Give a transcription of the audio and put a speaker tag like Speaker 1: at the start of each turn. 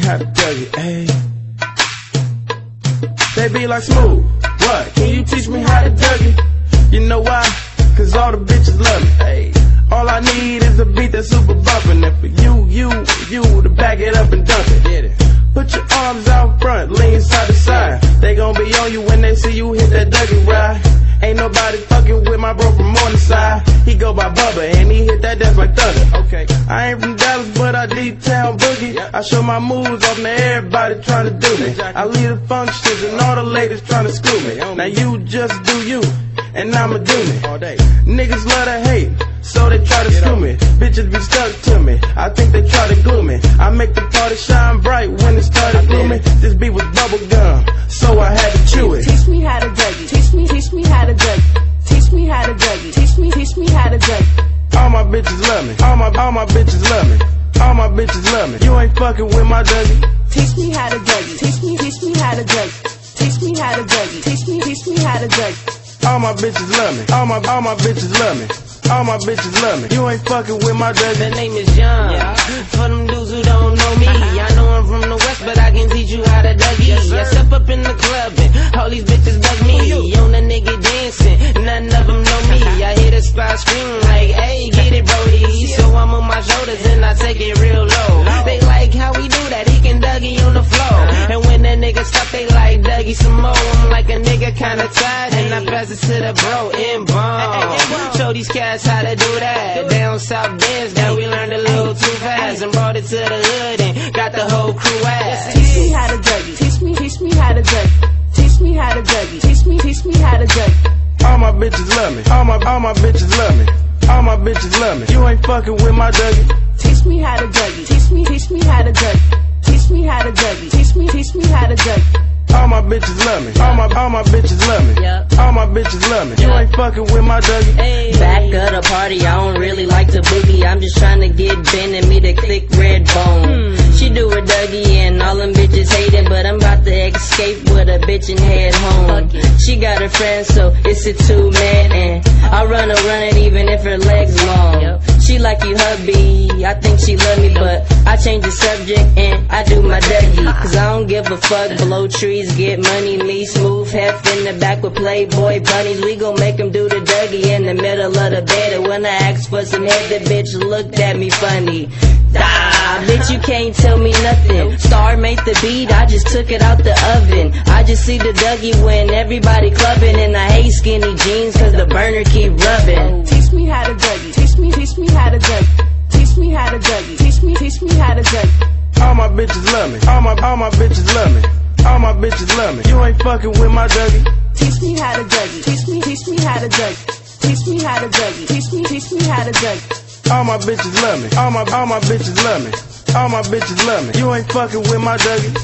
Speaker 1: how to Dougie, ayy. They be like, Smooth, what? Can you teach me how to Dougie? You know why? Cause all the bitches love me, ayy. All I need is a beat that's super bumpin'. And for you to back it up and dump it. Get it. Put your arms out front, lean side to side. They gon' be on you when they see you hit that Dougie ride. Ain't nobody fucking with my bro from Morningside. He go by Bubba and he hit that dance like thunder. Okay, I ain't from Dallas, but I deep town boogie. I show my moves off to everybody trying to do me. I lead the functions and all the ladies trying to screw me. Now you just do you, and I'ma do me. Niggas love to hate, so they try to screw me. Bitches be stuck to me, I think they try to glue me. I make the party shine bright when it started glooming. This beat was bubble gum, so I had to chew it.
Speaker 2: Teach me how to Dougie, teach me how to Dougie. Teach me how to Dougie, teach me how to Dougie.
Speaker 1: All my bitches love me, all my bitches love me. All my bitches love me, you ain't fucking with my Dougie.
Speaker 2: Teach me how to Dougie, teach me how to Dougie. Teach me how to Dougie, teach me how to Dougie.
Speaker 1: All my bitches love me, all my bitches love me. All my bitches love me, you ain't fucking with my Dougie.
Speaker 3: The name is John, for them dudes who don't know me. I know I'm from the West, but I can teach you how to Dougie. I step up in the club and all these bitches bug me. On a nigga dancing, none of them know me. I hear the spot scream like, hey, get it, Brody. So I'm on my shoulders and I take it real low. They like how we do that, he can Dougie on the floor. And when that nigga stop, they like Dougie some more. I'm like a nigga kinda tired, and I pass it to the bro in bomb. Show these cats how to do that. Down south dance that we learned a little too fast and brought it to the hood and got the whole crew ass.
Speaker 2: Teach me how to Dougie, teach me how to Dougie. Teach me how to Dougie, teach me how to Dougie.
Speaker 1: All my bitches love me, all my bitches love me. All my bitches love me, you ain't fucking with my Dougie.
Speaker 2: Teach me how to Dougie, teach me how to Dougie. Teach me how to Dougie, teach me how to Dougie.
Speaker 1: All my bitches love me, all my bitches love me. All my bitches love me, you ain't fucking with my Dougie.
Speaker 4: Back of the party, I don't really like to boogie. I'm just trying to get Ben and me the click red bone. She do her Dougie and all them bitches hate it, but I'm about to escape with a bitch and head home. She got her friends, so it's a two-man, and I run it even if her legs long. She like you hubby, I think she love me, but I change the subject and I do my Dougie. Cause I don't give a fuck, blow trees, get money, me smooth, hef in the back with Playboy bunnies. We gon' make them do the Dougie in the middle of the bed. And when I asked for some head, the bitch looked at me funny. Ah, bitch, you can't tell me nothing. Star made the beat, I just took it out the oven. I just see the Dougie when everybody clubbing, and I hate skinny jeans cause the burner keep rubbing.
Speaker 2: Teach me how to Dougie, teach me how to Dougie. Teach me how to Dougie, teach me how to Dougie.
Speaker 1: All my bitches love me, all my bitches love me. All my bitches love me, you ain't fucking with my Dougie.
Speaker 2: Teach me how to Dougie, teach me how to Dougie. Teach me how to Dougie, teach me how to Dougie.
Speaker 1: All my bitches love me, all my bitches love me. All my bitches love me, you ain't fucking with my Dougie.